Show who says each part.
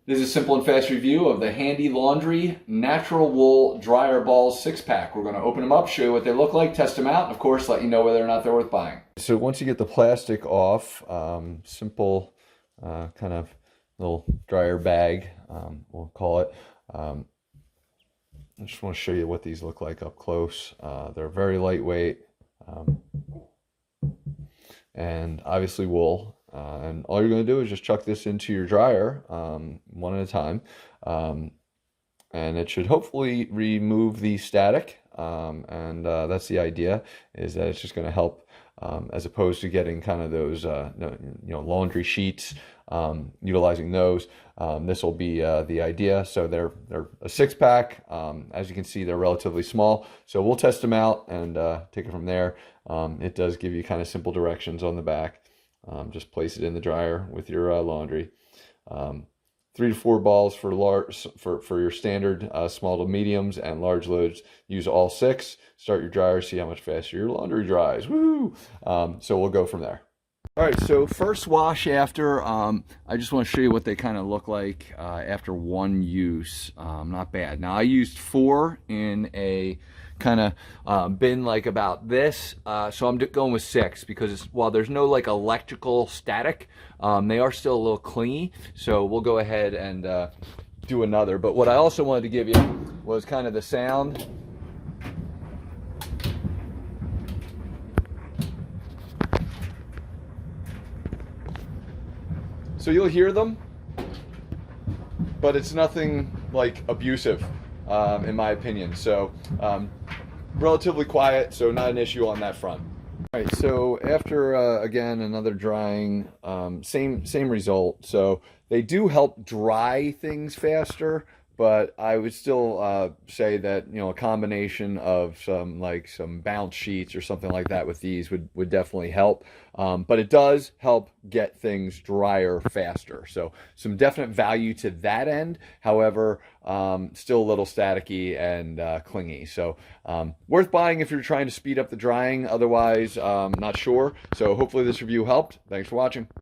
Speaker 1: This is a simple and fast review of the Handy Laundry Natural Wool Dryer Balls 6-pack. We're going to open them up, show you what they look like, test them out, and of course let you know whether or not they're worth buying. So once you get the plastic off, simple kind of little dryer bag, we'll call it. I just want to show you what these look like up close. They're very lightweight and obviously wool. And all you're going to do is just chuck this into your dryer one at a time. And it should hopefully remove the static. And that's the idea, is that it's just going to help as opposed to getting kind of those laundry sheets, utilizing those. This will be the idea. So they're a 6-pack. As you can see, they're relatively small. So we'll test them out and take it from there. It does give you kind of simple directions on the back. Just place it in the dryer with your laundry. 3 to 4 balls for your standard small to mediums, and large loads use all 6. Start your dryer, see how much faster your laundry dries. Woo! So we'll go from there. All right, so first wash after, I just want to show you what they kind of look like after one use. Not bad. Now I used 4 in a kind of bin like about this, so I'm going with 6 because while there's no like electrical static, they are still a little clingy. So we'll go ahead and do another. But what I also wanted to give you was kind of the sound. So you'll hear them, but it's nothing like abusive, in my opinion. So relatively quiet, so not an issue on that front. All right, so after again another drying, same result. So they do help dry things faster, but I would still say that a combination of some bounce sheets or something like that with these would definitely help. But it does help get things drier faster. So some definite value to that end. However, still a little staticky and clingy. So worth buying if you're trying to speed up the drying. Otherwise, not sure. So hopefully this review helped. Thanks for watching.